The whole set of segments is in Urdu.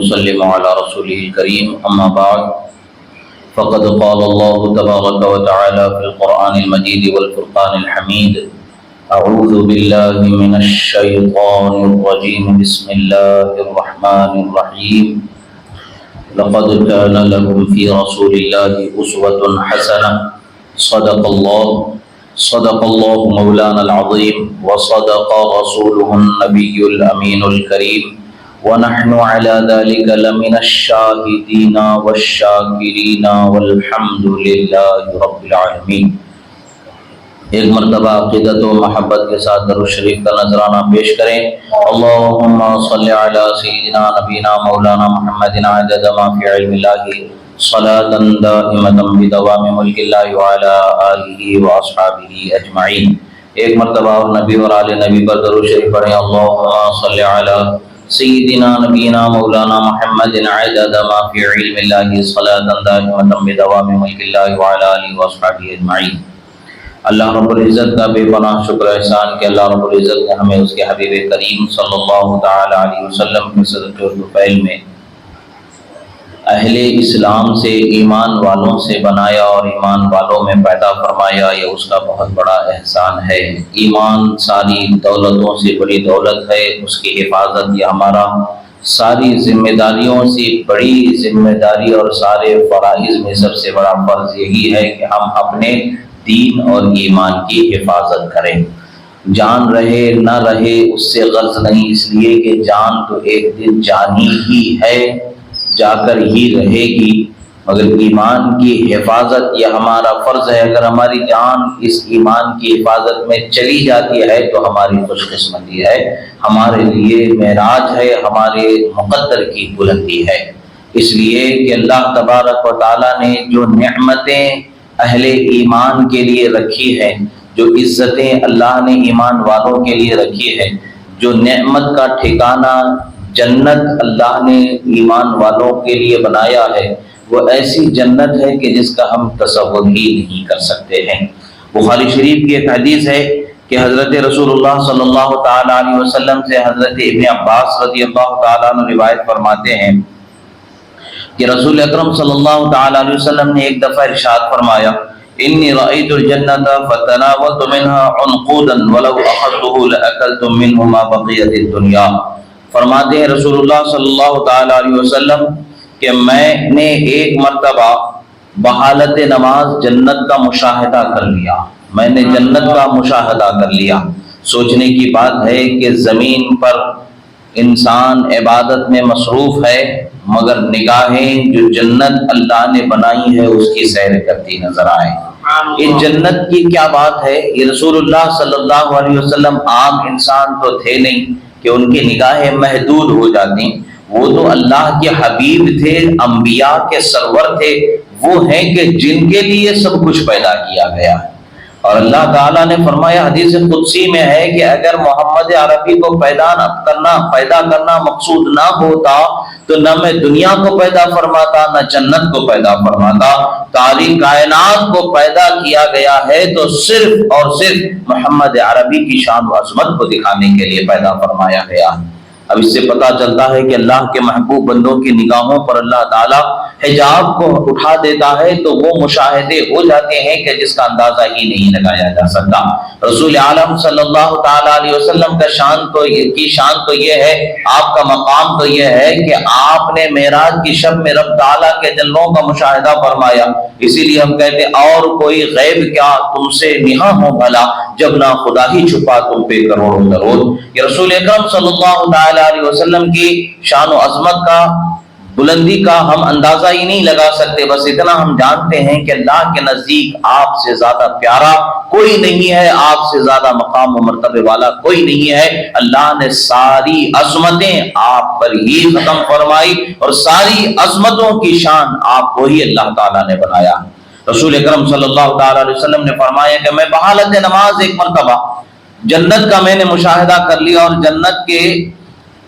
وسلم على رسوله الكريم أما بعد فقد قال الله تبارك وتعالى في القرآن المجيد والفرقان الحميد أعوذ بالله من الشيطان الرجيم بسم الله الرحمن الرحيم لقد كان لكم في رسول الله أسوة حسنة صدق الله مولانا العظيم وصدق رسوله النبي الأمين الكريم ونحن على ذلك لمن الشاهدين والشاكرين والحمد لله رب العالمين۔ ایک مرتبہ عقیدت و محبت کے ساتھ درود شریف کا نذرانہ پیش کریں۔ اللہم صلی علی سیدنا نبینا مولانا محمد عدد ما فی علم اللہ صلاۃ دائمۃ بدوام ملک اللہ وعلی آلہ واصحابہ اجمعین۔ ایک مرتبہ اور نبی اور آل نبی پر درود شریف پڑھیں۔ اللہم صلی علی سیدنا نبینا مولانا محمد عدد ما فی علم اللہ صلاۃ دائمۃ بدوام ملک اللہ وعلی آلہ واصحابہ اجمعین۔ اللہ رب العزت کا بے پناہ شکر احسان کہ اللہ رب العزت نے ہمیں اس کے حبیب کریم صلی اللہ تعالی علیہ وسلم کے صدقے اور طفیل میں اہل اسلام سے، ایمان والوں سے بنایا اور ایمان والوں میں پیدا فرمایا۔ یہ اس کا بہت بڑا احسان ہے۔ ایمان ساری دولتوں سے بڑی دولت ہے، اس کی حفاظت یہ ہمارا ساری ذمہ داریوں سے بڑی ذمہ داری اور سارے فرائض میں سب سے بڑا فرض یہی ہے کہ ہم اپنے دین اور ایمان کی حفاظت کریں۔ جان رہے نہ رہے اس سے غرض نہیں، اس لیے کہ جان تو ایک دن جانی ہی ہے، جا کر ہی رہے گی، مگر ایمان کی حفاظت یہ ہمارا فرض ہے۔ اگر ہماری جان اس ایمان کی حفاظت میں چلی جاتی ہے تو ہماری خوش قسمتی ہے، ہمارے لیے معراج ہے، ہمارے مقدر کی بلندی ہے۔ اس لیے کہ اللہ تبارک و تعالیٰ نے جو نعمتیں اہل ایمان کے لیے رکھی ہے، جو عزتیں اللہ نے ایمان والوں کے لیے رکھی ہے، جو نعمت کا ٹھکانہ جنت اللہ نے ایمان والوں کے لیے بنایا ہے، وہ ایسی جنت ہے کہ جس کا ہم تصور ہی نہیں کر سکتے ہیں۔ بخاری شریف کی ایک حدیث ہے کہ حضرت رسول اللہ صلی اللہ تعالی علیہ وسلم سے حضرت ابن عباس رضی اللہ تعالیٰ عنہ روایت فرماتے ہیں کہ رسول اکرم صلی اللہ تعالی علیہ وسلم نے ایک دفعہ ارشاد فرمایا، انی رأیت الجنۃ فتناولت منها عنقودا ولو اخذته لاکلت منه ما بقیت الدنیا۔ فرماتے ہیں رسول اللہ صلی اللہ تعالی علیہ وسلم کہ میں نے ایک مرتبہ بحالت نماز جنت کا مشاہدہ کر لیا، میں نے جنت کا مشاہدہ کر لیا۔ سوچنے کی بات ہے کہ زمین پر انسان عبادت میں مصروف ہے، مگر نگاہیں جو جنت اللہ نے بنائی ہے اس کی سیر کرتی نظر آئے۔ اس جنت کی کیا بات ہے؟ یہ رسول اللہ صلی اللہ علیہ وسلم عام انسان تو تھے نہیں کہ ان کی نگاہیں محدود ہو جاتی، وہ تو اللہ کے حبیب تھے، انبیاء کے سرور تھے، وہ ہیں کہ جن کے لیے سب کچھ پیدا کیا گیا ہے۔ اور اللہ تعالیٰ نے فرمایا حدیث قدسی میں ہے کہ اگر محمد عربی کو پیدا کرنا مقصود نہ ہوتا تو نہ میں دنیا کو پیدا فرماتا نہ جنت کو پیدا فرماتا۔ ساری کائنات کو پیدا کیا گیا ہے تو صرف اور صرف محمد عربی کی شان و عظمت کو دکھانے کے لیے پیدا فرمایا گیا۔ اب اس سے پتہ چلتا ہے کہ اللہ کے محبوب بندوں کی نگاہوں پر اللہ تعالیٰ حجاب کو اٹھا دیتا ہے تو وہ مشاہدے ہو جاتے ہیں کہ جس کا اندازہ ہی نہیں لگایا جا سکتا۔ رسول عالم صلی اللہ تعالی علیہ وسلم کا شان تو یہ ہے، آپ کا مقام تو یہ ہے کہ آپ نے معراج کی شب میں رب تعالیٰ کے جلووں کا مشاہدہ فرمایا۔ اسی لیے ہم کہتے ہیں اور کوئی غیب کیا تم سے نہاں ہو بھلا، جب نہ خدا ہی چھپا تم پہ کروڑوں درود۔ یہ رسول اکرم صلی اللہ تعالی علیہ وسلم کی شان و عظمت کا، بلندی کا ہم اندازہ ہی نہیں لگا سکتے۔ بس اتنا ہم جانتے ہیں کہ اللہ کے نزدیک آپ سے زیادہ پیارا کوئی نہیں ہے، آپ سے زیادہ مقام و مرتبے والا کوئی نہیں ہے۔ اللہ نے ساری عظمتیں آپ پر ہی ختم فرمائی اور ساری عظمتوں کی شان آپ کو ہی اللہ تعالیٰ نے بنایا۔ رسول اکرم صلی اللہ تعالی علیہ وسلم نے فرمایا کہ میں بحالت نماز ایک مرتبہ جنت کا میں نے مشاہدہ کر لیا، اور جنت کے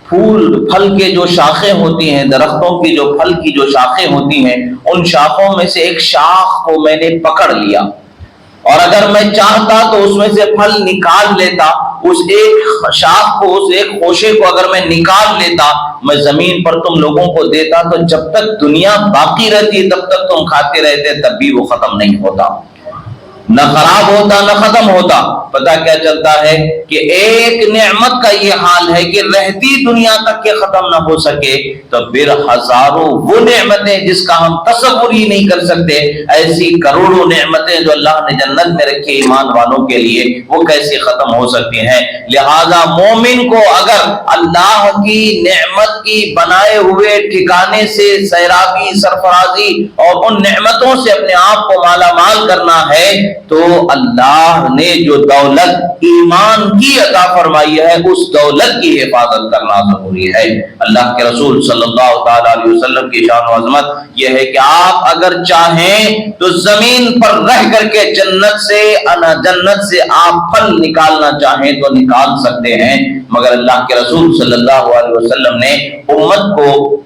پھل کے جو شاخیں ہوتی ہیں، درختوں کی جو پھل کی جو شاخیں ہوتی ہیں، ان شاخوں میں سے ایک شاخ کو میں نے پکڑ لیا، اور اگر میں چاہتا تو اس میں سے پھل نکال لیتا، اس ایک شاخ کو، اس ایک خوشے کو اگر میں نکال لیتا، میں زمین پر تم لوگوں کو دیتا، تو جب تک دنیا باقی رہتی تب تک تم کھاتے رہتے، تب بھی وہ ختم نہیں ہوتا، نہ خراب ہوتا نہ ختم ہوتا۔ پتہ کیا چلتا ہے کہ ایک نعمت کا یہ حال ہے کہ رہتی دنیا تک کے ختم نہ ہو سکے، تو پھر ہزاروں وہ نعمتیں جس کا ہم تصور ہی نہیں کر سکتے، ایسی کروڑوں نعمتیں جو اللہ نے جنت میں رکھی ایمان والوں کے لیے، وہ کیسے ختم ہو سکتی ہیں۔ لہذا مومن کو اگر اللہ کی نعمت کی بنائے ہوئے ٹھکانے سے سیرابی، سرفرازی اور ان نعمتوں سے اپنے آپ کو مالا مال کرنا ہے، تو اللہ نے جو دولت ایمان کی عطا فرمائی ہے، اس دولت کی حفاظت کرنا ضروری ہے۔ اللہ کے رسول صلی اللہ تعالی علیہ وسلم کی شان و عظمت یہ ہے کہ آپ اگر چاہیں تو زمین پر رہ کر کے جنت سے آپ پھل نکالنا چاہیں تو نکال سکتے ہیں، مگر اللہ کے رسول صلی اللہ علیہ وسلم نے امت کو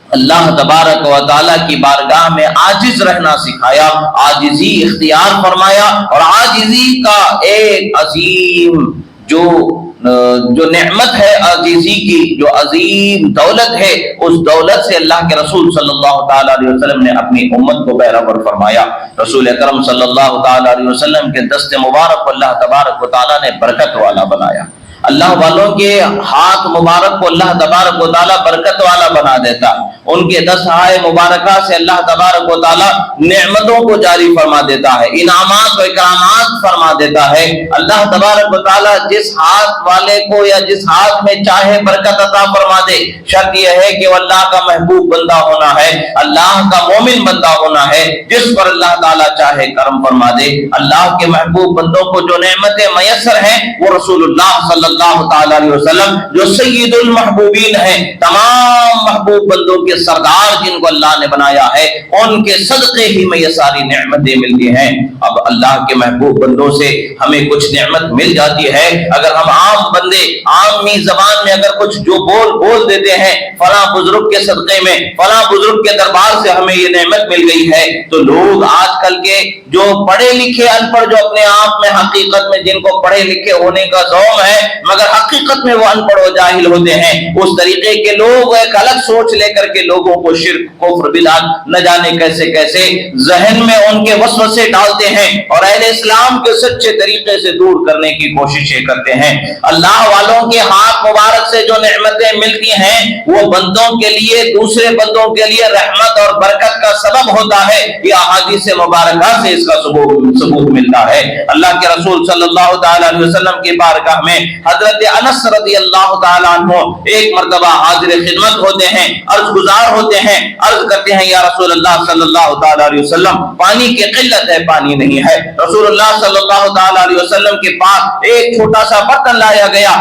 اللہ تبارک و تعالیٰ کی بارگاہ میں عاجز رہنا سکھایا، عاجزی اختیار فرمایا، اور عاجزی کا ایک عظیم جو نعمت ہے عاجزی کی، جو عظیم دولت ہے، اس دولت سے اللہ کے رسول صلی اللہ تعالیٰ علیہ وسلم نے اپنی امت کو بہرور فرمایا۔ رسول اکرم صلی اللہ تعالیٰ علیہ وسلم کے دست مبارک کو اللہ تبارک و تعالیٰ نے برکت والا بنایا۔ اللہ والوں کے ہاتھ مبارک کو اللہ تبارک و تعالیٰ برکت والا بنا دیتا ہے، ان کے دستہائے مبارکہ سے اللہ تبارک و تعالیٰ نعمتوں کو جاری فرما دیتا ہے، انعامات و اکرامات فرما دیتا ہے۔ اللہ تبارک و تعالیٰ جس ہاتھ والے کو یا جس ہاتھ میں چاہے برکت عطا فرما دے، شرط یہ ہے کہ وہ اللہ کا محبوب بندہ ہونا ہے، اللہ کا مومن بندہ ہونا ہے، جس پر اللہ تعالیٰ چاہے کرم فرما دے۔ اللہ کے محبوب بندوں کو جو نعمتیں میسر ہیں، وہ رسول اللہ صلی اللہ تعالیٰ علیہ وسلم جو سید المحبوبین ہیں، تمام محبوب بندوں کے سردار جن کو اللہ نے بنایا ہے، ان کے صدقے ہی میں یہ ساری نعمتیں ملتی ہیں۔ اب اللہ کے محبوب بندوں سے ہمیں کچھ نعمت مل جاتی ہے، اگر ہم عام بندے عامی زبان میں اگر کچھ جو بول دیتے ہیں، فلاں بزرگ کے صدقے میں، فلاں بزرگ کے دربار سے ہمیں یہ نعمت مل گئی ہے، تو لوگ آج کل کے جو پڑھے لکھے ان پڑھ، جو اپنے آپ میں حقیقت میں جن کو پڑھے لکھے ہونے کا ذوق ہے مگر حقیقت میں وہ ان پڑھ و جاہل ہوتے ہیں، اس طریقے کے لوگ ایک الگ سوچ لے کر کے لوگوں کو شرک، کفر، بدعت نہ جانے کیسے کیسے ذہن میں ان کے وسوسے ڈالتے ہیں اور اہل اسلام کے سچے طریقے سے دور کرنے کی کوششیں کرتے ہیں۔ اللہ والوں کے ہاتھ مبارک سے جو نعمتیں ملتی ہیں، وہ بندوں کے لیے، دوسرے بندوں کے لیے رحمت اور برکت کا سبب ہوتا ہے۔ یہ احادیث مبارکہ سے اس کا ثبوت ملتا ہے۔ اللہ کے رسول صلی اللہ تعالیٰ علیہ وسلم کی بارگاہ میں حضرت انس رضی اللہ تعالیٰ عنہ ایک مرتبہ حاضر خدمت ہوتے ہیں، عرض گزار ہوتے ہیں، عرض کرتے ہیں یا رسول اللہ صلی اللہ تعالیٰ علیہ وسلم، پانی کی قلت ہے، پانی نہیں ہے۔ رسول اللہ صلی اللہ تعالیٰ علیہ وسلم کے پاس ایک چھوٹا سا برتن لایا گیا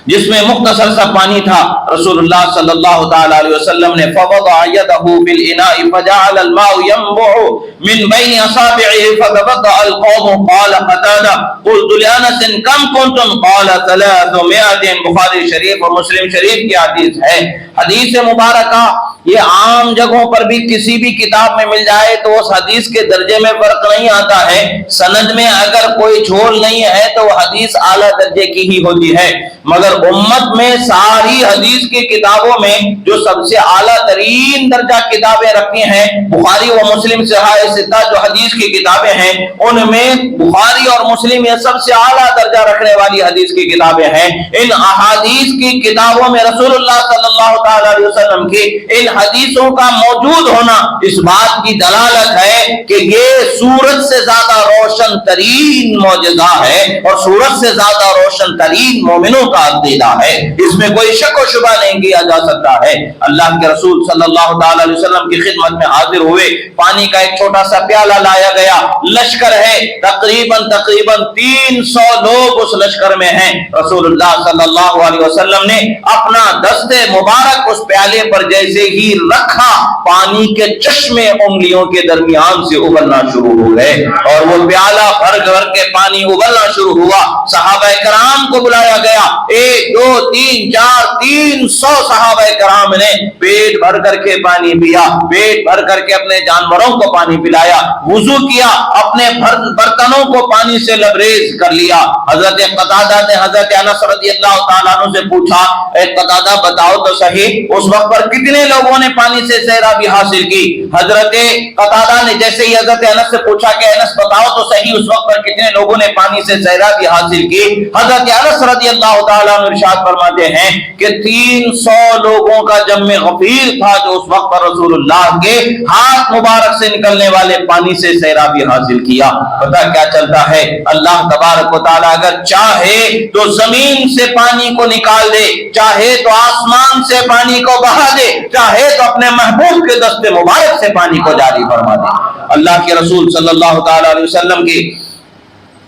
جس میں مختصر سا پانی تھا۔ رسول اللہ صلی اللہ تعالیٰ علیہ وسلم نے فوضع يده في الاناء فجعل الماء ينبع من بين اصابعه فتبضع القوم قال قتادة قلت لانس كم كنتم قال 300۔ بخاری شریف اور مسلم شریف کی حدیث ہے۔ حدیث مبارکہ یہ عام جگہوں پر بھی کسی بھی کتاب میں مل جائے تو اس حدیث کے درجے میں فرق نہیں آتا ہے، سند میں اگر کوئی جھول نہیں ہے تو وہ حدیث اعلیٰ درجے کی ہی ہوتی ہے، مگر امت میں ساری حدیث کی کتابوں میں جو سب سے اعلیٰ ترین درجہ کتابیں رکھی ہیں، بخاری و مسلم صحاح ستہ جو حدیث کی کتابیں ہیں، ان میں بخاری اور مسلم یہ سب سے اعلیٰ درجہ رکھنے والی حدیث کی کتابیں ہیں۔ ان احادیث کی کتابوں میں رسول اللہ صلی اللہ تعالیٰ علیہ وسلم کی ان حدیثوں کا موجود ہونا اس بات کی دلالت ہے کہ یہ سورج سے زیادہ روشن ترین معجزہ ہے اور سورج سے زیادہ روشن ترین مومنوں کا عقیدہ ہے، اس میں کوئی شک و شبہ نہیں کیا جا سکتا ہے۔ اللہ کے رسول صلی اللہ تعالی علیہ وسلم کی خدمت میں حاضر ہوئے، پانی کا ایک چھوٹا سا پیالہ لایا گیا، لشکر ہے، تقریباً 300 لوگ اس لشکر میں ہیں۔ رسول اللہ صلی اللہ علیہ وسلم نے اپنا دست مبارک اس پیالے پر جیسے ہی تیر رکھا، پانی کے چشمے انگلیوں کے درمیان سے ابلنا شروع ہو گئے اور وہ پیالہ بھر بھر کے پانی ابلنا شروع ہوا۔ صحابہ کرام کو بلایا گیا، 1 2 3 4 300 صحابہ کرام نے پیٹ بھر کر کے پانی پیا، پیٹ بھر کر کے اپنے جانوروں کو پانی پلایا، وضو کیا، اپنے برتنوں کو پانی سے لبریز کر لیا۔ حضرت قتادہ نے حضرت انس رضی اللہ تعالیٰ عنہ سے پوچھا، اے قتادہ بتاؤ تو صحیح اس وقت پر کتنے لوگوں نے پانی سے سیرابی حاصل کی؟ حضرت قتادہ نے جیسے ہی حضرت انس سے پوچھا کہ انس بتاؤ تو صحیح اس وقت پر کتنے لوگوں نے پانی سے سیرابی حاصل کی، حضرت انس رضی اللہ تعالیٰ عنہ ارشاد فرماتے ہیں کہ 300 لوگوں کا جم غفیر تھا جو اس وقت پر رسول اللہ کے ہاتھ مبارک سے نکلنے والے پانی سے سیرابی حاصل کیا۔ پتہ کیا چلتا ہے، اللہ تبارک و تعالیٰ اگر چاہے تو زمین سے پانی کو نکال دے، چاہے تو آسمان سے پانی کو بہا دے، چاہے تو اپنے محبوب کے دست مبارک سے پانی کو جاری فرما دے۔ اللہ کے رسول صلی اللہ تعالیٰ علیہ وسلم کی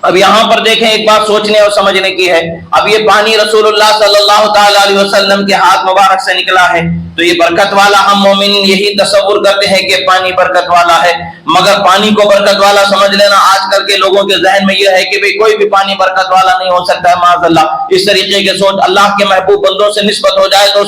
اب یہاں پر دیکھیں ایک بات سوچنے اور سمجھنے کی ہے، اب یہ پانی رسول اللہ صلی اللہ تعالیٰ علیہ وسلم کے ہاتھ مبارک سے نکلا ہے تو یہ برکت والا، ہم مومنین یہی تصور کرتے ہیں کہ پانی برکت والا ہے، مگر پانی کو برکت والا سمجھ لینا آج کل کے لوگوں کے ذہن میں یہ ہے کہ بھئی کوئی بھی پانی برکت والا نہیں ہو سکتا ہے، معاذ اللہ۔ اس طریقے کے سوچ اللہ کے محبوب بندوں سے نسبت ہو جائے تو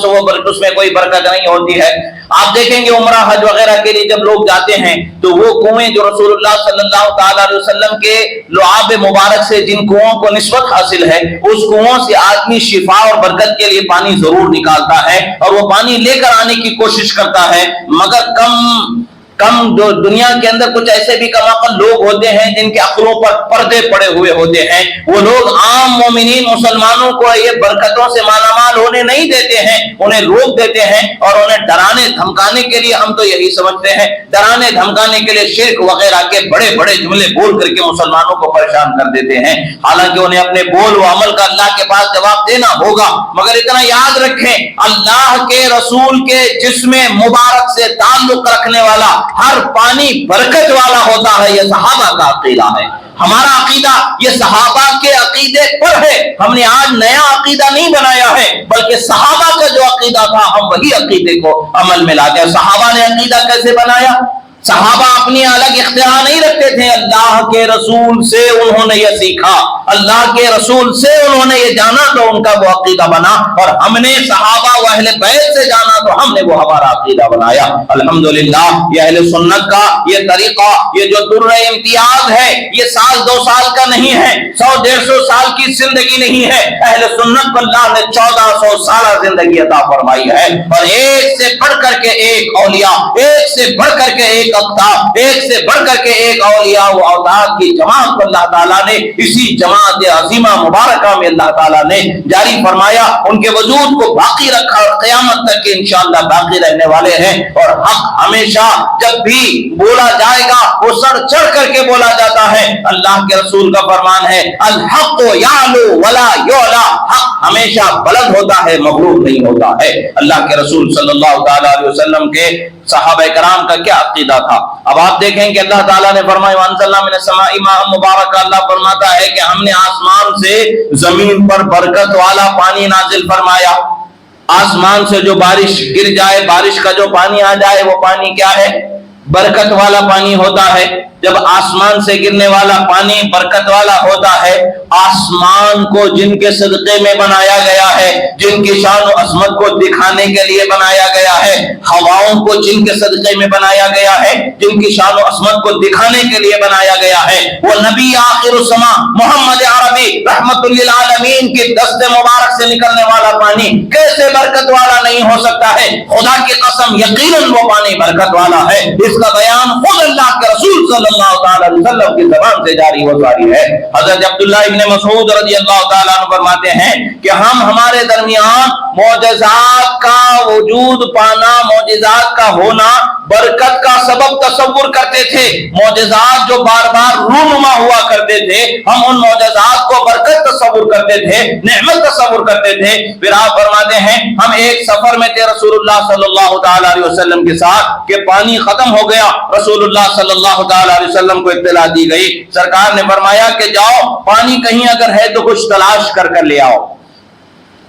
اس میں کوئی برکت نہیں ہوتی ہے۔ آپ دیکھیں گے عمرہ حج وغیرہ کے لیے جب لوگ جاتے ہیں تو وہ کنویں جو رسول اللہ صلی اللہ تعالیٰ علیہ وسلم کے لعاب مبارک سے جن کنووں کو نسبت حاصل ہے، اس کنووں سے آدمی شفا اور برکت کے لیے پانی ضرور نکالتا ہے اور وہ پانی لے کر آنے کی کوشش کرتا ہے، مگر کم جو دنیا کے اندر کچھ ایسے بھی کم عقل لوگ ہوتے ہیں جن کے عقلوں پر پردے پڑے ہوئے ہوتے ہیں، وہ لوگ عام مومنین مسلمانوں کو یہ برکتوں سے مالا مال ہونے نہیں دیتے ہیں، انہیں روک دیتے ہیں اور انہیں ڈرانے دھمکانے کے لیے، ہم تو یہی سمجھتے ہیں ڈرانے دھمکانے کے لیے شرک وغیرہ کے بڑے بڑے جملے بول کر کے مسلمانوں کو پریشان کر دیتے ہیں، حالانکہ انہیں اپنے بول و عمل کا اللہ کے پاس جواب دینا ہوگا۔ مگر اتنا یاد رکھیں، اللہ کے رسول کے جسم مبارک سے تعلق رکھنے والا ہر پانی برکت والا ہوتا ہے، یہ صحابہ کا عقیدہ ہے۔ ہمارا عقیدہ یہ صحابہ کے عقیدے پر ہے، ہم نے آج نیا عقیدہ نہیں بنایا ہے، بلکہ صحابہ کا جو عقیدہ تھا ہم وہی عقیدے کو عمل میں لاتے ہیں۔ صحابہ نے عقیدہ کیسے بنایا؟ صحابہ اپنی الگ اختراع نہیں رکھتے تھے، اللہ کے رسول سے انہوں نے یہ سیکھا، اللہ کے رسول سے انہوں نے یہ جانا تو ان کا وہ عقیدہ بنا، اور ہم نے صحابہ و اہل بیت سے جانا تو ہم نے وہ ہمارا عقیدہ بنایا۔ الحمدللہ یہ اہل سنت کا یہ طریقہ، یہ جو در امتیاز ہے، یہ سال 2 سال کا نہیں ہے، 100-150 سال کی زندگی نہیں ہے، اہل سنت کو اللہ نے 1400 سالہ زندگی عطا فرمائی ہے، اور ایک سے بڑھ کر کے ایک اولیاء، ایک سے بڑھ کر کے ایک اقطاب، ایک سے بڑھ کر کے ایک اولیاء و اولاد کی جماعت کو اللہ تعالیٰ نے اسی جماعت عظیمہ مبارکہ میں اللہ تعالیٰ نے جاری فرمایا، ان کے وجود کو باقی رکھا اور قیامت تک کے انشاءاللہ باقی رہنے والے ہیں۔ اور حق ہمیشہ جب بھی بولا جائے گا وہ سر چڑھ کر کے بولا جاتا ہے، اللہ کے رسول کا فرمان ہے الحق یعلو ولا یعلا، حق ہمیشہ بلند ہوتا ہے، مغلوب نہیں ہوتا ہے۔ اللہ کے رسول صلی اللہ تعالیٰ علیہ وسلم کے صحابہ کرام کا کیا عقیدہ تھا؟ اب آپ دیکھیں کہ اللہ تعالیٰ نے فرمایا وَأَنزَلْنَا مِنَ السَّمَاءِ مَاءً مُبَارَكًا، اللہ فرماتا ہے کہ ہم نے آسمان سے زمین پر برکت والا پانی نازل فرمایا۔ آسمان سے جو بارش گر جائے، بارش کا جو پانی آ جائے، وہ پانی کیا ہے؟ برکت والا پانی ہوتا ہے۔ جب آسمان سے گرنے والا پانی برکت والا ہوتا ہے، آسمان کو جن کے صدقے میں بنایا گیا ہے، جن کی شان و عظمت کو دکھانے کے لیے بنایا گیا ہے، ہواؤں کو جن کے صدقے میں بنایا گیا ہے، جن کی شان و عظمت کو دکھانے کے لیے بنایا گیا ہے، وہ نبی آخر الزماں محمد عربی رحمت للعالمین کی دست مبارک سے نکلنے والا پانی کیسے برکت والا نہیں ہو سکتا ہے؟ خدا کی قسم یقیناً وہ پانی برکت والا ہے، اس کا بیان خود اللہ کے رسول صلی اللہ تعالیٰ علیہ وسلم کی زبان سے جاری و ساری ہے۔ حضرت عبداللہ ابن مسعود رضی اللہ تعالیٰ عنہ فرماتے ہیں کہ ہم ہمارے درمیان معجزات کا وجود پانا، معجزات کا ہونا برکت کا سبب تصور کرتے تھے، معجزات جو بار بار رونما ہوا کرتے تھے ہم ان معجزات کو برکت تصور کرتے تھے، نعمت تصور کرتے تھے۔ پھر آپ فرماتے ہیں ہم ایک سفر میں تھے رسول اللہ صلی اللہ تعالیٰ علیہ وسلم کے ساتھ کہ پانی ختم ہو گیا، رسول اللہ صلی اللہ تعالیٰ علیہ وسلم کو اطلاع دی گئی، سرکار نے فرمایا کہ جاؤ پانی کہیں اگر ہے تو کچھ تلاش کر لے آؤ،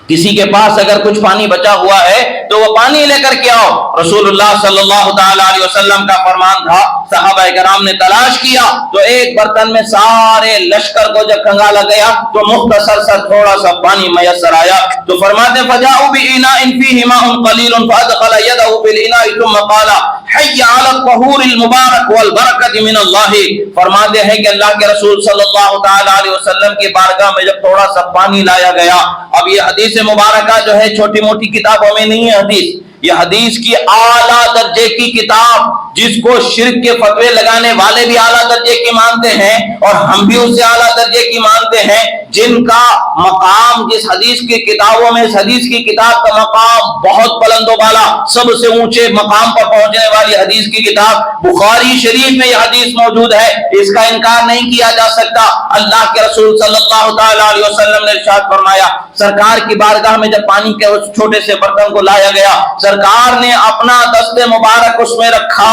کسی کے پاس اگر کچھ پانی بچا ہوا ہے تو وہ پانی لے کر کے آؤ۔ رسول اللہ صلی اللہ تعالی علیہ وسلم کا فرمان تھا، صحابہ کرام نے تلاش کیا تو ایک برتن میں سارے لشکر کو جب کھنگالا گیا تو مختصر سا تھوڑا سا پانی میسر آیا، تو فرماتے فجاؤ بإناء فيه ماء قليل فأدخل يده في الإناء ثم قال حي على الطهور المبارك والبركة من الله۔ فرماتے ہیں کہ اللہ کے رسول صلی اللہ تعالی علیہ وسلم کی بارگاہ میں جب تھوڑا سا پانی لایا گیا، اب یہ حدیث مبارکہ جو ہے چھوٹی موٹی کتابوں میں نہیں ہے حدیث، یہ حدیث کی اعلیٰ درجے کی کتاب، جس کو شرک کے فتوے لگانے والے بھی اعلیٰ درجے کی مانتے ہیں اور ہم بھی اسے اعلیٰ درجے کی مانتے ہیں، جن کا مقام جس حدیث کی کتابوں میں، اس حدیث کی کتاب کا مقام بہت بلند و بالا، سب سے اونچے مقام پر پہنچنے والی حدیث کی کتاب بخاری شریف میں یہ حدیث موجود ہے، اس کا انکار نہیں کیا جا سکتا۔ اللہ کے رسول صلی اللہ تعالی علیہ وسلم نے ارشاد فرمایا، سرکار کی بارگاہ میں جب پانی کے اس چھوٹے سے برتن کو لایا گیا، سرکار نے اپنا دست مبارک اس میں رکھا،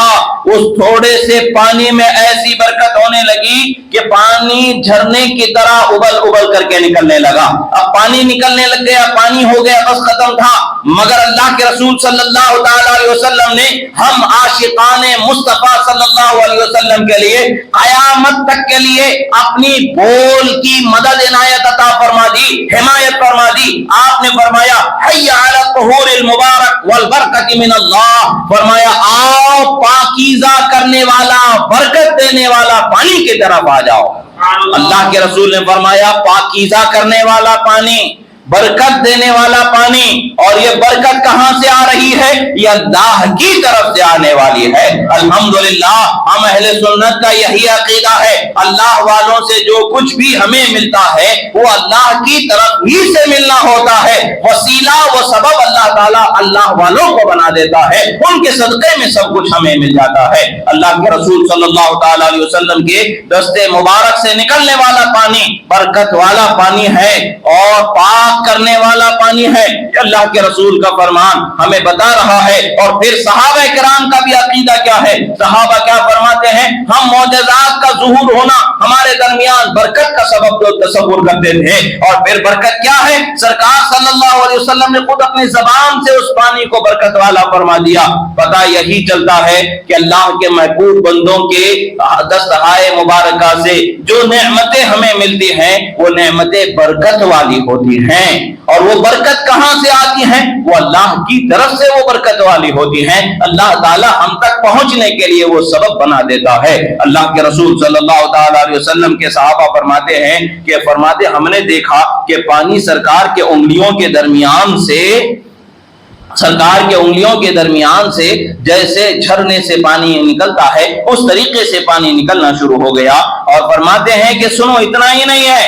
اس تھوڑے سے پانی میں ایسی برکت ہونے لگی کہ پانی جھرنے کی طرح ابل ابل کر کے نکلنے لگا۔ اب پانی نکلنے لگ گیا، پانی ہو گیا، بس ختم تھا، مگر اللہ کے رسول صلی اللہ تعالی علیہ وسلم نے ہم عاشقان مصطفیٰ صلی اللہ علیہ وسلم کے لیے قیامت تک کے لیے اپنی بول کی مدد عنایت عطا فرما دی، حمایت فرما دی۔ آپ نے فرمایا حی علی الطہور المبارک والبرکۃ من اللہ، فرمایا آؤ پاکیزہ کرنے والا، برکت دینے والا پانی کی طرف آ جاؤ۔ اللہ کے رسول نے فرمایا پاکیزہ کرنے والا پانی، برکت دینے والا پانی، اور یہ برکت کہاں سے آ رہی ہے؟ یہ اللہ کی طرف سے آنے والی ہے۔ الحمدللہ ہم اہل سنت کا یہی عقیدہ ہے، اللہ والوں سے جو کچھ بھی ہمیں ملتا ہے وہ اللہ کی طرف ہی سے ملنا ہوتا ہے، وسیلہ و سبب اللہ تعالیٰ اللہ والوں کو بنا دیتا ہے، ان کے صدقے میں سب کچھ ہمیں مل جاتا ہے۔ اللہ کے رسول صلی اللہ تعالی علیہ وسلم کے دست مبارک سے نکلنے والا پانی برکت والا پانی ہے اور پاک کرنے والا پانی ہے، اللہ کے رسول کا فرمان ہمیں بتا رہا ہے۔ اور پھر صحابہ کرام کا بھی عقیدہ کیا ہے؟ صحابہ کیا فرماتے ہیں؟ ہم معجزات کا ظہور ہونا ہمارے درمیان برکت کا سبب تو تصور کرتے تھے، اور پھر برکت کیا ہے؟ سرکار صلی اللہ علیہ وسلم نے خود اپنی زبان سے اس پانی کو برکت والا فرما دیا۔ پتہ یہی چلتا ہے کہ اللہ کے محبوب بندوں کے دستہائے مبارکہ سے جو نعمتیں ہمیں ملتی ہیں وہ نعمتیں برکت والی ہوتی ہیں، اور وہ برکت کہاں سے آتی ہیں؟ وہ اللہ کی طرف سے وہ برکت والی ہوتی ہیں۔ اللہ تعالی ہم تک پہنچنے کے لیے وہ سبب بنا دیتا ہے۔ اللہ کے رسول صلی اللہ تعالی علیہ وسلم کے صحابہ فرماتے ہیں کہ ہم نے دیکھا کہ پانی سرکار کے انگلیوں کے درمیان سے جیسے جھرنے سے پانی نکلتا ہے اس طریقے سے پانی نکلنا شروع ہو گیا، اور فرماتے ہیں کہ سنو اتنا ہی نہیں ہے،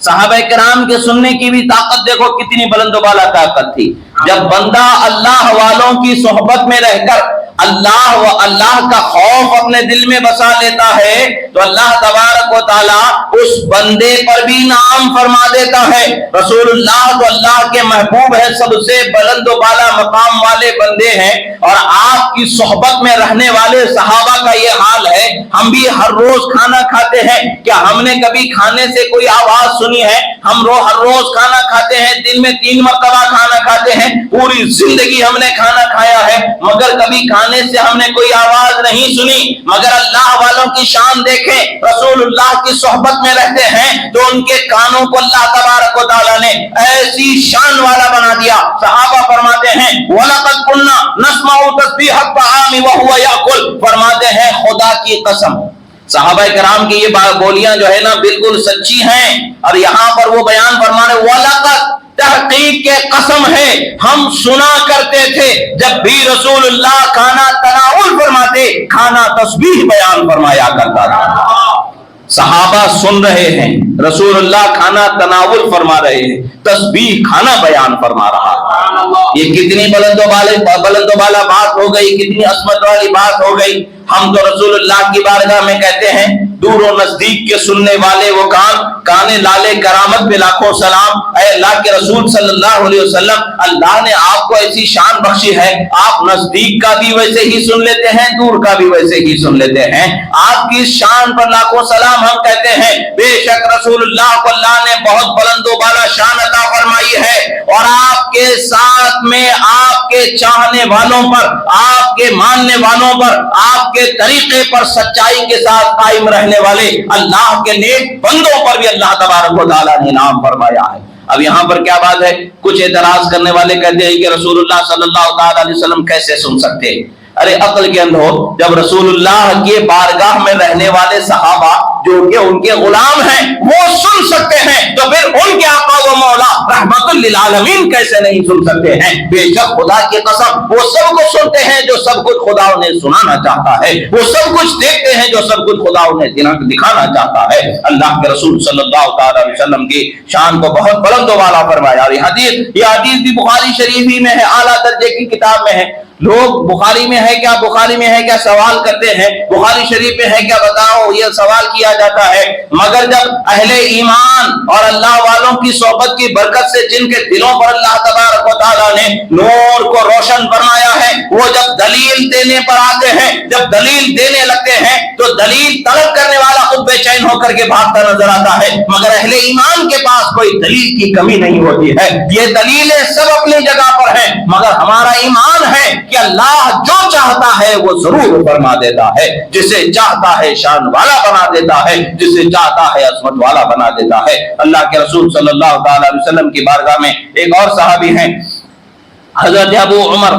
صحابہ کرام کے سننے کی بھی طاقت دیکھو کتنی بلند و بالا طاقت تھی۔ جب بندہ اللہ والوں کی صحبت میں رہ کر اللہ و اللہ کا خوف اپنے دل میں بسا لیتا ہے تو اللہ تبارک و تعالی اس بندے پر بھی انعام فرما دیتا ہے۔ رسول اللہ تو اللہ کے محبوب ہے، سب سے بلند و بالا مقام والے بندے ہیں، اور آپ کی صحبت میں رہنے والے صحابہ کا یہ حال ہے۔ ہم بھی ہر روز کھانا کھاتے ہیں، کیا ہم نے کبھی کھانے سے کوئی آواز سنی ہے؟ ہم ہر روز کھانا کھاتے ہیں، دن میں 3 مرتبہ کھانا کھاتے ہیں، پوری زندگی ہم نے کھانا کھایا ہے، مگر کبھی کھانے سے ہم نے کوئی آواز نہیں سنی۔ مگر اللہ والوں کی شان دیکھیں، رسول اللہ کی صحبت میں رہتے ہیں تو ان کے کانوں کو اللہ تبارک و تعالیٰ نے ایسی شان والا بنا دیا۔ صحابہ فرماتے ہیں وَلَقَدْ كُنَّا نَسْمَعُ تَسْبِيحَ الطَّعَامِ وَهُوَ يَأْكُلُ، فرماتے ہیں خدا کی قسم، صحابہ کرام کی یہ بولیاں جو ہے نا بالکل سچی ہیں، اور یہاں پر وہ بیان فرمانے وَلَقَدْ، تحقیق کے قسم ہے، ہم سنا کرتے تھے جب بھی رسول اللہ کھانا تناول فرماتے، کھانا تسبیح بیان فرمایا کرتا تھا۔ صحابہ سن رہے ہیں، رسول اللہ کھانا تناول فرما رہے ہیں، تسبیح کھانا بیان فرما رہا ہے۔ یہ کتنی بلند و بالا بات ہو گئی، کتنی عظمت والی بات ہو گئی۔ ہم تو رسول اللہ کی بارگاہ میں کہتے ہیں دور و نزدیک کے سننے والے وہ کانے لالے کرامت پہ لاکھوں سلام۔ اے اللہ کے رسول صلی اللہ علیہ وسلم، اللہ نے آپ کو ایسی شان بخشی ہے، آپ نزدیک کا بھی ویسے ہی سن لیتے ہیں، دور کا بھی ویسے ہی سن لیتے ہیں۔ آپ کی شان پر لاکھوں سلام ہم کہتے ہیں۔ بے شک رسول اللہ کو اللہ نے بہت بلند و بالا شان عطا فرمائی ہے، اور آپ کے ساتھ میں آپ کے چاہنے والوں پر، آپ کے ماننے والوں پر، آپ کے طریقے پر سچائی کے ساتھ قائم رہنے والے اللہ کے نیک بندوں پر بھی اللہ تبارک و تعالیٰ نے انعام فرمایا ہے۔ اب یہاں پر کیا بات ہے، کچھ اعتراض کرنے والے کہتے ہیں کہ رسول اللہ صلی اللہ تعالیٰ علیہ وسلم کیسے سن سکتے ہیں؟ ارے عقل کے اندھو، جب رسول اللہ کے بارگاہ میں رہنے والے صحابہ جو کہ ان کے غلام ہیں وہ سن سکتے ہیں، تو پھر ان کے آقا و مولا رحمت للعالمین کیسے نہیں سن سکتے ہیں؟ بے شک خدا کی قسم وہ سب کچھ سنتے ہیں جو سب کچھ خدا انہیں سنانا چاہتا ہے، وہ سب کچھ دیکھتے ہیں جو سب کچھ خدا انہیں دکھانا چاہتا ہے۔ اللہ کے رسول صلی اللہ تعالی علیہ وسلم کی شان کو بہت بلند و بالا فرمایا۔ یہ حدیث بھی بخاری شریف ہی میں ہے، اعلیٰ درجے کی کتاب میں ہے۔ لوگ بخاری میں ہے کیا، بخاری میں ہے کیا سوال کرتے ہیں، بخاری شریف میں ہے کیا بتاؤ، یہ سوال کیا جاتا ہے۔ مگر جب اہل ایمان اور اللہ والوں کی صحبت کی برکت سے جن کے دلوں پر اللہ تبارک و تعالیٰ نے نور کو روشن فرمایا ہے، وہ جب دلیل دینے پر آتے ہیں، جب دلیل دینے لگتے ہیں تو دلیل طلب کرنے والا خود بے چین ہو کر کے بھاگتا نظر آتا ہے، مگر اہل ایمان کے پاس کوئی دلیل کی کمی نہیں ہوتی ہے۔ یہ دلیلیں سب اپنی جگہ پر ہیں، مگر ہمارا ایمان ہے کہ اللہ جو چاہتا ہے وہ ضرور فرما دیتا ہے، جسے چاہتا ہے شان والا بنا دیتا ہے، جسے چاہتا ہے عظمت والا بنا دیتا ہے۔ اللہ کے رسول صلی اللہ تعالی علیہ وسلم کی بارگاہ میں ایک اور صحابی ہیں حضرت ابو عمر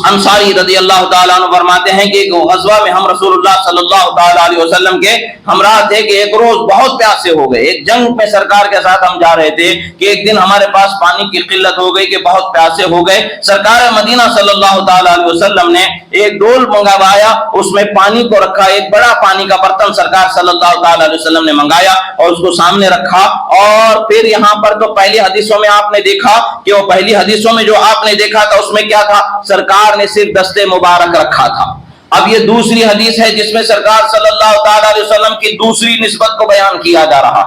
انصاری رضی اللہ تعالیٰ عنہ فرماتے ہیں کہ ایک غزوہ میں ہم رسول اللہ صلی اللہ تعالیٰ علیہ وسلم کے ہمراہ تھے کہ ایک روز بہت پیاسے ہو گئے، ایک جنگ میں سرکار کے ساتھ ہم جا رہے تھے کہ ایک دن ہمارے پاس پانی کی قلت ہو گئی کہ بہت پیاسے ہو گئے۔ سرکار مدینہ صلی اللہ تعالیٰ علیہ وسلم نے ایک ڈول منگوایا، اس میں پانی کو رکھا، ایک بڑا پانی کا برتن سرکار صلی اللہ تعالیٰ علیہ وسلم نے منگایا اور اس کو سامنے رکھا۔ اور پھر یہاں پر تو پہلی حدیثوں میں آپ نے دیکھا کہ وہ پہلی حدیثوں میں جو آپ نے دیکھا تھا اس میں کیا تھا، سرکار نے صرف دست مبارک رکھا تھا۔ اب یہ دوسری حدیث ہے جس میں سرکار صلی اللہ تعالی علیہ وسلم کی دوسری نسبت کو بیان کیا جا رہا۔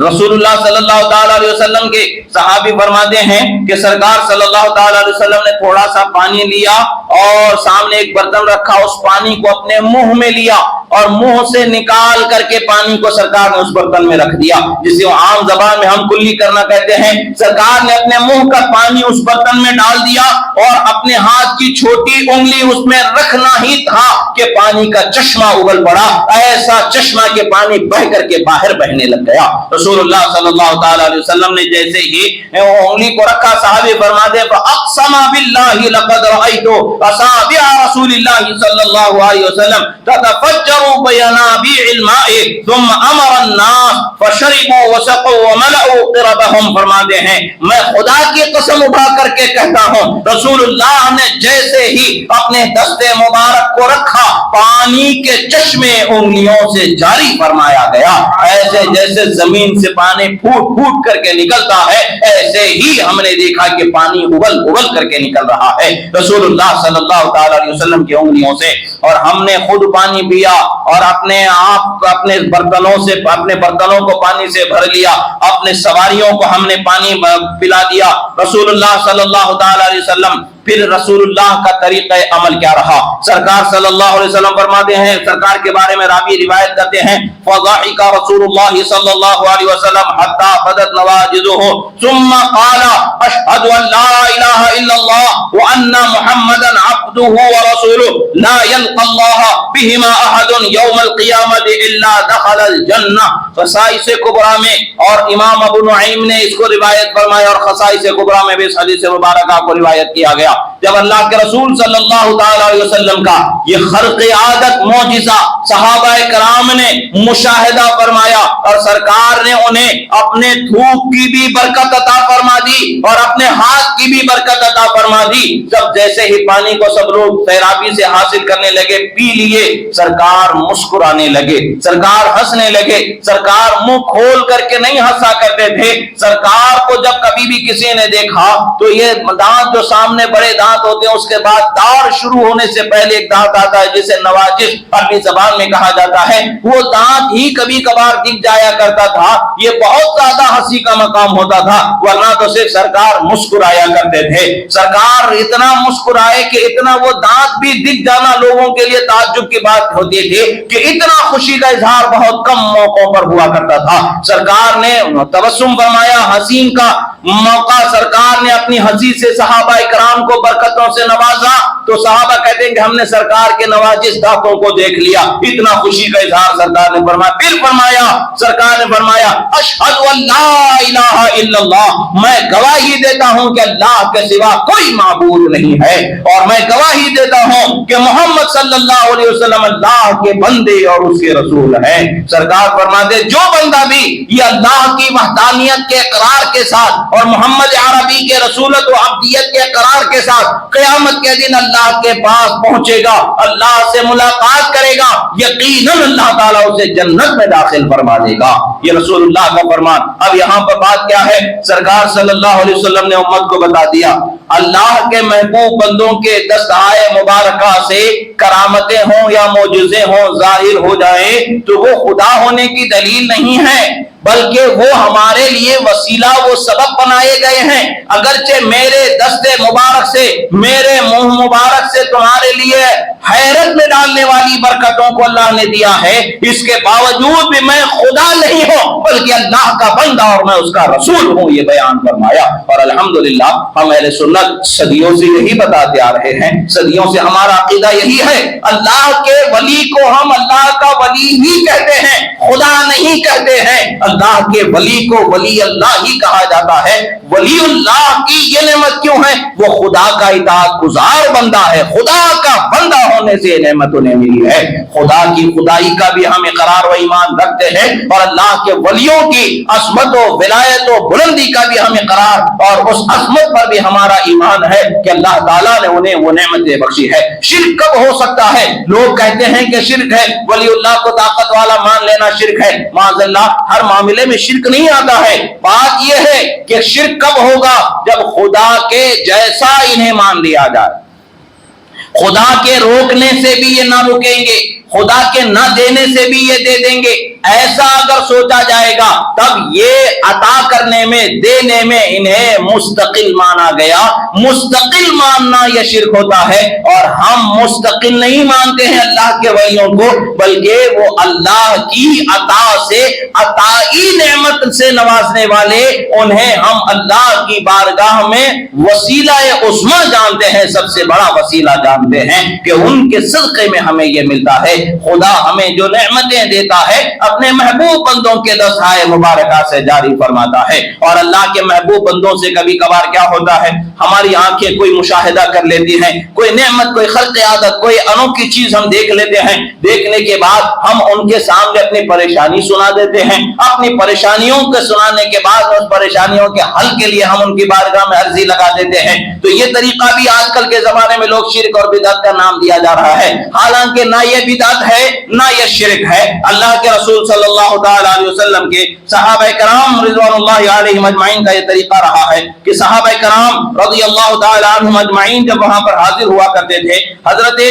رسول اللہ صلی اللہ تعالی علیہ وسلم کے صحابی فرماتے ہیں کہ سرکار صلی اللہ تعالی علیہ وسلم نے تھوڑا سا پانی لیا اور سامنے ایک برتن رکھا، اس پانی کو اپنے منہ میں لیا اور منہ سے نکال کر کے پانی کو سرکار نے اس برتن میں رکھ دیا، جسے عام زبان میں ہم کلی کرنا کہتے ہیں۔ سرکار نے اپنے منہ کا پانی اس برتن میں ڈال دیا اور اپنے ہاتھ کی چھوٹی انگلی اس میں رکھنا ہی تھا کہ پانی کا چشمہ اگل پڑا، ایسا چشمہ کہ پانی بہ کر کے باہر بہنے لگ گیا۔ رسول اللہ صلی اللہ تعالی علیہ وسلم نے جیسے ہی انگلی کو رکھا، صحابی فرماتے فاقسم باللہ لقد رأیت اصابع رسول اللہ صلی اللہ علیہ وسلم تتفجر بینابیع الماء ثم امر الناس فشربوا وسقوا وملؤوا قربهم۔ فرماتے ہیں میں خدا کی قسم اٹھا کر کے کہتا ہوں، رسول اللہ نے جیسے ہی اپنے دست مبارک کو رکھا، پانی کے چشمے انگلیوں سے جاری فرمایا گیا، ایسے جیسے زمین سے پانی پھوٹ پھوٹ کر کے نکلتا ہے، ایسے ہی ہم نے دیکھا کہ پانی ابل ابل کر کے نکل رہا ہے رسول اللہ صلی اللہ تعالی علیہ وسلم کی انگلیوں سے۔ اور ہم نے خود پانی پیا اور اپنے آپ اپنے برتنوں کو پانی سے بھر لیا، اپنے سواریوں کو ہم نے پانی پلا دیا رسول اللہ صلی اللہ تعالی علیہ وسلم۔ پھر رسول اللہ کا طریقہ عمل کیا رہا؟ سرکار صلی اللہ علیہ وسلم فرماتے ہیں، سرکار کے بارے میں راوی روایت کرتے ہیں فضحك رسول اللہ صلی اللہ علیہ وسلم حتى بدت نواجذه ثم قال اشهد ان لا اله الا الله وان محمدا عبده ورسوله لا يلقى الله بهما احد يوم القيامه الا دخل الجنه۔ خصائص کبریٰ میں اور امام ابو نعیم نے اس کو روایت فرمایا اور خصائص کبریٰ میں بھی اس حدیث مبارکہ کو روایت کیا گیا۔ جب اللہ کے رسول صلی اللہ تعالی علیہ وسلم کا یہ خرق عادت معجزہ صحابہ کرام نے مشاہدہ فرمایا اور سرکار نے انہیں اپنے تھوک کی بھی برکت عطا فرما دی اور اپنے ہاتھ کی بھی برکت عطا فرما دی، جب جیسے ہی پانی کو سب لوگ سیرابی سے حاصل کرنے لگے، پی لیے، سرکار مسکرانے لگے، سرکار ہنسنے لگے۔ سرکار منہ کھول کر کے نہیں ہنسا کرتے تھے، سرکار کو جب کبھی بھی کسی نے دیکھا تو یہ دانت جو سامنے بڑے دانت ہوتے ہیں، اس کے بعد دار شروع ہونے سے پہلے ایک دانت آتا ہے جسے نواجذ عربی زبان میں کہا جاتا ہے، وہ دانت ہی کبھی کبھار دکھ جایا کرتا تھا۔ یہ بہت زیادہ ہنسی کا مقام ہوتا تھا، ورنہ تو صرف سرکار مسکرایا کرتے تھے۔ سرکار اتنا مسکرائے کہ اتنا وہ دانت بھی دکھ جانا لوگوں کے لیے تعجب کی بات ہوتی تھی کہ اتنا خوشی کا اظہار بہت کم موقعوں پر ہوا کرتا تھا۔ سرکار نے تبسم فرمایا، حسین کا موقع سرکار نے اپنی ہنسی سے صحابہ کرام کو برکت برکتوں سے نوازا, تو صحابہ کہتے ہیں کہ ہم نے سرکار کے نوازش دانتوں کو دیکھ لیا. اتنا خوشی کا اظہار سرکار نے فرمایا. پھر فرمایا, سرکار نے فرمایا اشہد ان لا الہ الا اللہ, میں گواہی دیتا ہوں کہ اللہ کے سوا کوئی معبود نہیں ہے, اور میں گواہی دیتا ہوں کہ محمد صلی اللہ علیہ وسلم اللہ کے بندے اور اس کے رسول ہیں. سرکار فرماتے جو بندہ بھی یہ اللہ کی وحدانیت کے اقرار کے ساتھ اور محمد عربی کے رسولت و عبدیت کے اقرار کے ساتھ قیامت کے دن اللہ کے پاس پہنچے گا, اللہ سے ملاقات کرے گا, یقیناً اللہ تعالیٰ اسے جنت میں داخل فرما دے گا. یہ رسول اللہ کا فرمان. اب یہاں پر بات کیا ہے؟ سرکار صلی اللہ علیہ وسلم نے امت کو بتا دیا اللہ کے محبوب بندوں کے دستائے مبارکہ سے کرامتیں ہوں یا معجزے ہوں ظاہر ہو جائیں تو وہ خدا ہونے کی دلیل نہیں ہے, بلکہ وہ ہمارے لیے وسیلہ و سبب بنائے گئے ہیں. اگرچہ میرے دستے مبارک سے, میرے منہ مبارک سے تمہارے لیے حیرت میں ڈالنے والی برکتوں کو اللہ نے دیا ہے, اس کے باوجود بھی میں خدا نہیں ہوں بلکہ اللہ کا بندہ اور میں اس کا رسول ہوں, یہ بیان فرمایا. اور الحمدللہ ہم اہل سنت صدیوں سے یہی بتاتے آ رہے ہیں, صدیوں سے ہمارا عقیدہ یہی ہے, اللہ کے ولی کو ہم اللہ کا ولی ہی کہتے ہیں, خدا نہیں کہتے ہیں. اللہ کے ولی کو ولی اللہ ہی کہا جاتا ہے. ولی اللہ کی یہ نعمت کیوں ہے؟ وہ خدا کا اطاعت گزار بندہ ہے, خدا کا بندہ ہونے سے نعمت انہیں ملی ہے. خدا کی خدائی کا بھی ہم اقرار و ایمان رکھتے ہیں, اور اللہ کے ولیوں کی عصمت و ولایت و بلندی کا بھی ہم اقرار اور اس عصمت پر بھی ہمارا ایمان ہے کہ اللہ تعالیٰ نے انہیں وہ نعمتیں بخشی ہے. شرک کب ہو سکتا ہے؟ لوگ کہتے ہیں کہ شرک ہے, ولی اللہ کو طاقت والا مان لینا شرک ہے. معاذ اللہ, ہر معاملے میں شرک نہیں آتا ہے. بات یہ ہے کہ شرک کب ہوگا؟ جب خدا کے جیسا انہیں مان لیا جائے. خدا کے روکنے سے بھی یہ نہ رکیں گے, خدا کے نہ دینے سے بھی یہ دے دیں گے. ایسا اگر سوچا جائے گا تب یہ عطا کرنے میں, دینے میں انہیں مستقل مانا گیا. مستقل ماننا یہ شرک ہوتا ہے, اور ہم مستقل نہیں مانتے ہیں اللہ کے ولیوں کو, بلکہ وہ اللہ کی عطا سے, عطائی نعمت سے نوازنے والے, انہیں ہم اللہ کی بارگاہ میں وسیلہ عظمی جانتے ہیں, سب سے بڑا وسیلہ جانتے ہیں کہ ان کے صدقے میں ہمیں یہ ملتا ہے. خدا ہمیں جو نعمتیں دیتا ہے اپنے محبوب بندوں کے دستائے مبارکہ سے جاری فرماتا ہے. اور اللہ کے محبوب بندوں سے کبھی کبھار کیا ہوتا ہے, ہماری آنکھیں کوئی مشاہدہ کر لیتی ہیں, کوئی نعمت, کوئی خلق عادت, کوئی انوکھی چیز ہم دیکھ لیتے ہیں. دیکھنے کے بعد ہم ان کے سامنے اپنی پریشانی سنا دیتے ہیں. اپنی پریشانیوں کے سنانے کے بعد اس پریشانیوں کے حل کے لیے ہم ان کی بارگاہ میں عرضی لگا دیتے ہیں. تو یہ طریقہ بھی آج کل کے زمانے میں لوگ شرک اور بدعت کا نام دیا جا رہا ہے, حالانکہ نہ یہ بدعت ہے نہ یہ شرک ہے. اللہ کے رسول صلی اللہ تعالی علیہ وسلم کے صحابہ کرام رضوان اللہ علیہم اجمعین کا یہ طریقہ رہا ہے کہ صحابہ کرام رضی اللہ تعالی عنہم اجمعین جب وہاں پر حاضر ہوا کرتے تھے, حضرت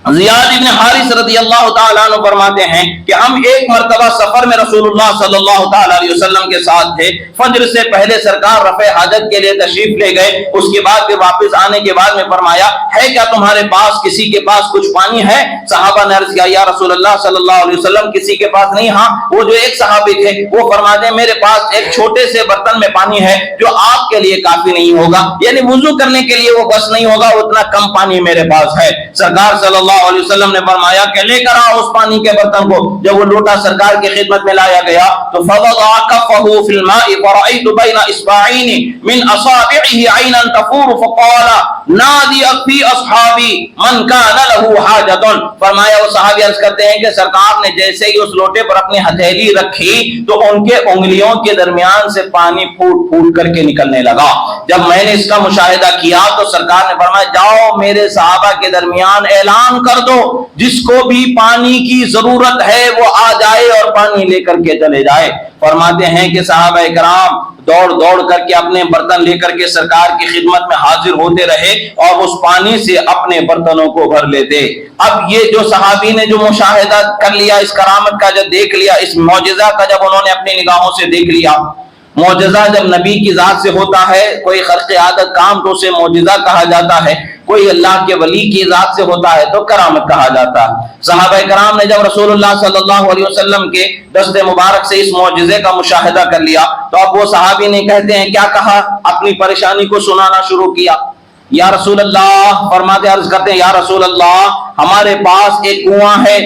زیاد بن حارث رضی اللہ تعالیٰ عنہ فرماتے ہیں کہ ہم ایک مرتبہ سفر میں رسول اللہ صلی اللہ تعالیٰ علیہ وسلم کے ساتھ تھے. فجر سے پہلے سرکار رفع حاجت کے لیے تشریف لے گئے. اس کے بعد پھر واپس آنے کے بعد میں فرمایا, ہے کیا تمہارے پاس, کسی کے پاس کچھ پانی ہے؟ صحابہ نے عرض کیا, یا رسول اللہ صلی اللہ علیہ وسلم کسی کے پاس نہیں. ہاں, وہ جو ایک صحابی تھے وہ فرماتے ہیں میرے پاس ایک چھوٹے سے برتن میں پانی ہے جو آپ کے لیے کافی نہیں ہوگا, یعنی وضو کرنے کے لیے وہ بس نہیں ہوگا, اتنا کم پانی میرے پاس ہے. سرکار صلی اللہ علیہ وسلم نے فرمایا کہ لے کر آؤ اس پانی کے برتن کو. جب وہ لوٹا سرکار کی خدمت میں لایا گیا تو فوضع كفه في الماء فرأيت بين اصبعين من اصابعه عينا تفور فقال نادي في اصحابي من كان له حاجة. فرمایا وہ صحابی عرض کرتے ہیں کہ سرکار نے جیسے ہی اس لوٹے پر اپنی ہتھیلی رکھی تو ان کے انگلیوں کے درمیان سے پانی پھوٹ پھوٹ کر کے نکلنے لگا. جب میں نے اس کا مشاہدہ کیا تو سرکار نے فرمایا جاؤ میرے صحابہ کے درمیان اعلان کر دو, جس کو بھی پانی کی ضرورت ہے وہ آ جائے اور پانی لے کر کے چلے جائے. فرماتے ہیں کہ صحابہ کرام دوڑ دوڑ کر کے اپنے برتن لے کر کے سرکار کی خدمت میں حاضر ہوتے رہے اور اس پانی سے اپنے برتنوں کو بھر لیتے. اب یہ جو صحابی نے جو مشاہدہ کر لیا, اس کرامت کا جب دیکھ لیا, اس معجزہ کا جب انہوں نے اپنی نگاہوں سے دیکھ لیا, معجزہ جب نبی کی ذات سے ہوتا ہے, کوئی خرق عادت کام تو اسے معجزہ کہا جاتا ہے, کوئی اللہ کے ولی کی ذات سے ہوتا ہے تو کرامت کہا جاتا ہے. صحابہ کرام نے جب رسول اللہ صلی اللہ علیہ وسلم کے دست مبارک سے اس معجزے کا مشاہدہ کر لیا تو اب وہ صحابی نے کہتے ہیں کیا کہا, اپنی پریشانی کو سنانا شروع کیا. یا رسول اللہ، فرماتے عرض کرتے ہیں یا رسول اللہ ہمارے پاس ایک کنواں ہے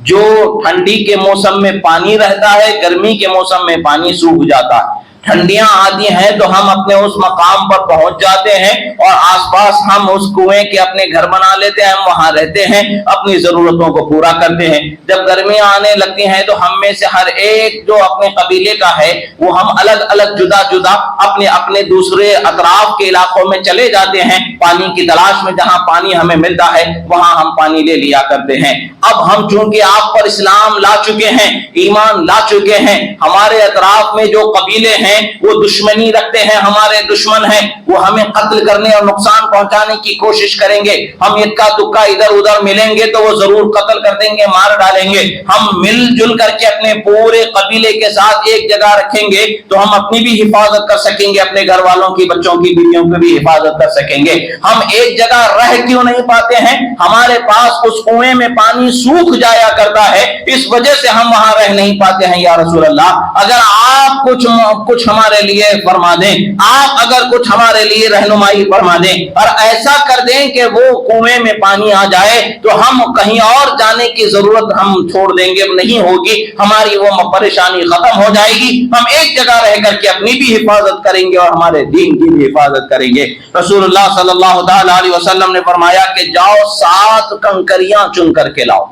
جو ٹھنڈی کے موسم میں پانی رہتا ہے، گرمی کے موسم میں پانی سوکھ جاتا ہے۔ ٹھنڈیاں آتی ہیں تو ہم اپنے اس مقام پر پہنچ جاتے ہیں اور آس پاس ہم اس کنویں کے اپنے گھر بنا لیتے ہیں، ہم وہاں رہتے ہیں، اپنی ضرورتوں کو پورا کرتے ہیں۔ جب گرمیاں آنے لگتی ہیں تو ہم میں سے ہر ایک جو اپنے قبیلے کا ہے وہ ہم الگ الگ جدا جدا اپنے اپنے دوسرے اطراف کے علاقوں میں چلے جاتے ہیں پانی کی تلاش میں، جہاں پانی ہمیں ملتا ہے وہاں ہم پانی لے لیا کرتے ہیں۔ اب ہم چونکہ آپ پر اسلام لا چکے ہیں، ایمان لا چکے ہیں، ہمارے اطراف میں جو قبیلے ہیں وہ دشمنی رکھتے ہیں، ہمارے دشمن ہیں، وہ ہمیں قتل کرنے اور نقصان پہنچانے کی کوشش کریں گے۔ ہم اکا دکا ادھر ادھر ملیں گے تو وہ ضرور قتل کر دیں گے، مار ڈالیں گے۔ ہم مل جل کر کے اپنے پورے قبیلے کے ساتھ ایک جگہ رکھیں گے تو ہم اپنی بھی حفاظت کر سکیں گے، اپنے گھر والوں کی، بچوں کی، بیویوں کی بھی حفاظت کر سکیں گے۔ ہم ایک جگہ رہ کیوں نہیں پاتے ہیں؟ ہمارے پاس اس کنویں میں پانی سوکھ جایا کرتا ہے، اس وجہ سے ہم وہاں رہ نہیں پاتے ہیں یا رسول اللہ۔ اگر آپ کچھ ہمارے لیے فرما دیں، آپ اگر کچھ ہمارے لیے رہنمائی فرما دیں اور ایسا کر دیں کہ وہ کنویں میں پانی آ جائے تو ہم کہیں اور جانے کی ضرورت ہم چھوڑ دیں گے، نہیں ہوگی، ہماری وہ پریشانی ختم ہو جائے گی، ہم ایک جگہ رہ کر کے اپنی بھی حفاظت کریں گے اور ہمارے دین کی بھی حفاظت کریں گے۔ رسول اللہ صلی اللہ تعالی علیہ وسلم نے فرمایا کہ جاؤ 7 کنکریاں چن کر کے لاؤ۔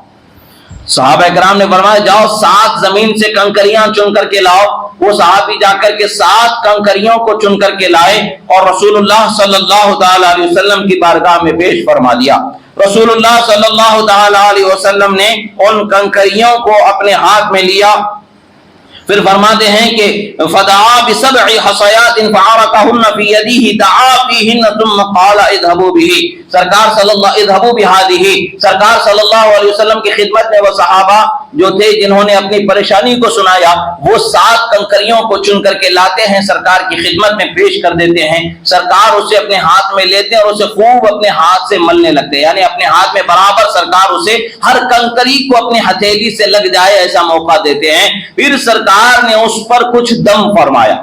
صحابہ کرام نے فرمایا جاؤ 7 زمین سے کنکریاں چن کر کے لاؤ۔ وہ صحابی جا کر کے 7 کنکریوں کو چن کر کے لائے اور رسول اللہ صلی اللہ تعالی علیہ وسلم کی بارگاہ میں پیش فرما دیا۔ رسول اللہ صلی اللہ تعالی علیہ وسلم نے ان کنکریوں کو اپنے ہاتھ میں لیا، پھر فرماتے ہیں کہ فدعا بسبع حصیات فعرقهن في يده دعا فيهن ثم قال اذهبوا به، سرکار صلی اللہ علیہ وسلم کی خدمت میں وہ صحابہ جو تھے جنہوں نے اپنی پریشانی کو سنایا، وہ 7 کنکریوں کو چن کر کے لاتے ہیں، سرکار کی خدمت میں پیش کر دیتے ہیں۔ سرکار اسے اپنے ہاتھ میں لیتے ہیں اور اسے خوب اپنے ہاتھ سے ملنے لگتے ہیں، یعنی اپنے ہاتھ میں برابر سرکار اسے ہر کنکری کو اپنے ہتھیلی سے لگ جائے ایسا موقع دیتے ہیں۔ پھر سرکار نے اس پر کچھ دم فرمایا،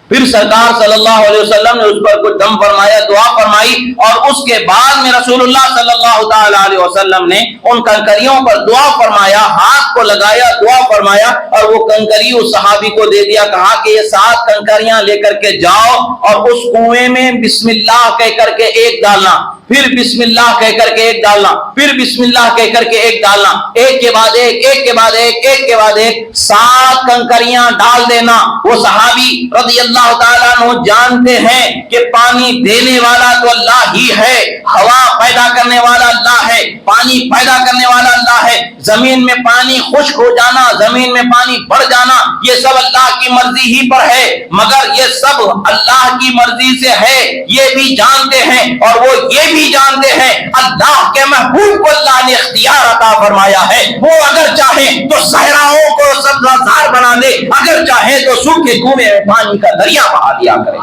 پھر سرکار صلی اللہ علیہ وسلم نے اس پر کچھ دم فرمایا، دعا فرمائی، اور اس کے بعد میں رسول اللہ صلی اللہ تعالی علیہ وسلم نے ان کنکریوں پر دعا فرمایا، ہاتھ کو لگایا، دعا فرمایا، اور وہ کنکری اس صحابی کو دے دیا، کہا کہ یہ 7 کنکریاں لے کر کے جاؤ اور اس کنویں میں بسم اللہ کہہ کر کے ایک ڈالنا، پھر بسم اللہ کہہ کر کے ایک ڈالنا، پھر بسم اللہ کہہ کر کے ایک ڈالنا، ایک کے بعد ایک، ایک کے بعد ایک، ایک کے بعد ایک، 7 کنکریاں ڈال دینا۔ وہ صحابی رضی اللہ تعالیٰ عنہ جانتے ہیں کہ پانی دینے والا تو اللہ ہی ہے، ہوا پیدا کرنے والا اللہ ہے، پانی پیدا کرنے والا اللہ ہے، زمین میں پانی خشک ہو جانا، زمین میں پانی بڑھ جانا، یہ سب اللہ کی مرضی ہی پر ہے، مگر یہ سب اللہ کی مرضی سے ہے یہ بھی جانتے ہیں، اور وہ یہ بھی جانتے ہیں اللہ کے محبوب کو اللہ نے اختیار عطا فرمایا ہے، وہ اگر چاہیں تو صحراؤں کو سبززار بنا دے، اگر چاہیں تو سوکھے کنویں میں پانی کا دریا بہا دیا کرے۔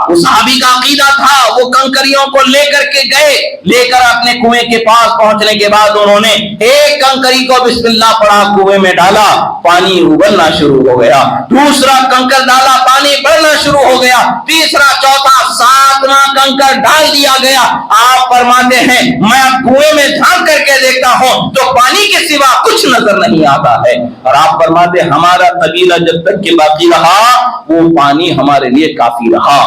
وہ صحابی کا عقیدہ تھا، وہ کنکریوں کو لے کر کے گئے، لے کر اپنے کنویں کے پاس پہنچنے کے بعد انہوں نے ایک کنکری کو بسم اللہ پڑھا، کنویں میں ڈالا، پانی ابلنا شروع ہو گیا، دوسرا کنکر ڈالا، پانی بڑھنا شروع ہو گیا، تیسرا، چوتھا، 7واں کنکر ڈال دیا گیا۔ آپ فرماتے ہیں میں کنویں میں جھانک کر کے دیکھتا ہوں تو پانی کے سوا کچھ نظر نہیں آتا ہے، اور آپ فرماتے ہیں ہمارا قبیلہ جب تک کہ باقی رہا وہ پانی ہمارے لیے کافی رہا،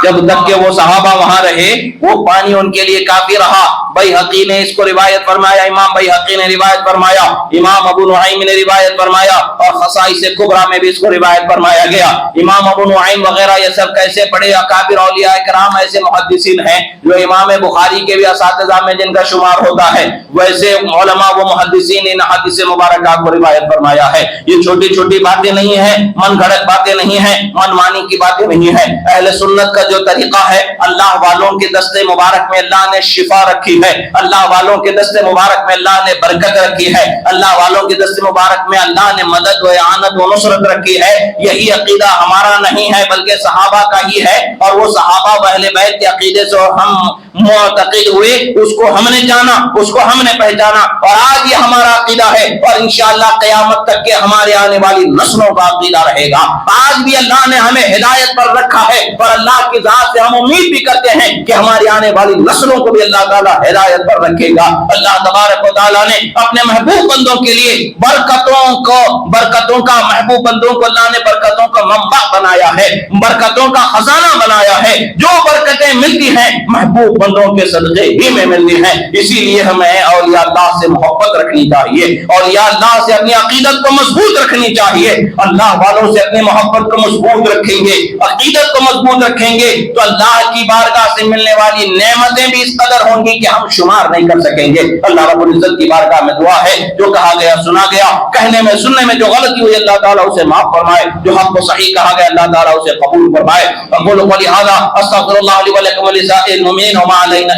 جب تک کہ وہ صحابہ وہاں رہے وہ پانی ان کے لیے کافی رہا۔ بیہقی نے اس کو روایت فرمایا، امام بیہقی نے روایت فرمایا، امام ابو نعیم نے روایت فرمایا، اور خصائص کبریٰ میں بھی اس کو روایت فرمایا گیا۔ امام ابو نعیم وغیرہ یہ سب کیسے پڑھے اکابر اولیاء کرام ایسے محدثین ہیں جو امام بخاری کے بھی اساتذہ میں جن کا شمار ہوتا ہے، ویسے علماء و محدثین ان حدیث مبارکہ کو روایت فرمایا ہے۔ یہ چھوٹی چھوٹی باتیں نہیں ہیں، من گھڑت باتیں نہیں ہیں، من مانی کی باتیں نہیں ہیں۔ اہل سنت کا جو طریقہ ہے، اللہ والوں کے دستے مبارک میں اللہ نے شفا رکھی ہے، اللہ والوں کے دستے مبارک میں اللہ نے برکت رکھی ہے، اللہ والوں کے دستے مبارک میں اللہ نے مدد و اعانت و نصرت رکھی ہے۔ یہی عقیدہ ہمارا نہیں ہے بلکہ صحابہ کا ہی ہے، اور وہ صحابہ و اہل بیت کے عقیدے سے ہم معتقد ہوئے، اس کو ہم نے جانا، اس کو ہم نے پہچانا، اور آج یہ ہمارا عقیدہ ہے اور انشاءاللہ قیامت تک کے ہمارے آنے والی نسلوں کا عقیدہ رہے گا۔ آج بھی اللہ نے ہمیں ہدایت پر رکھا ہے اور اللہ کی ذات سے ہم امید بھی کرتے ہیں کہ ہماری آنے والی نسلوں کو بھی اللہ تعالیٰ ہدایت پر رکھے گا۔ اللہ تبارک و تعالیٰ نے اپنے محبوب بندوں کے لیے برکتوں کا محبوب بندوں کو اللہ نے برکتوں کا منبع بنایا ہے، برکتوں کا خزانہ بنایا ہے۔ جو برکتیں ملتی ہیں محبوب بندوں کے صدقے ہی میں ملتی ہیں۔ اسی لیے ہمیں اولیاء اللہ سے محبت رکھنی چاہیے، اولیاء اللہ سے اپنی عقیدت کو مضبوط رکھنی چاہیے۔ اللہ والوں سے اپنی محبت کو مضبوط رکھیں گے، عقیدت کو مضبوط رکھیں گے تو اللہ کی بارگاہ سے ملنے والی نعمتیں بھی اس قدر ہوں گی کہ ہم شمار نہیں کر سکیں گے۔ اللہ رب العزت کی بارگاہ میں دعا ہے، جو کہا گیا سنا گیا، کہنے میں سننے میں جو غلطی ہوئی اللہ تعالیٰ اسے معاف فرمائے، جو حق کو صحیح کہا گیا اللہ تعالیٰ اسے قبول فرمائے۔ اقول قولی ھذا استغفر اللہ لی ولکم ولسائر المؤمنین وما علینا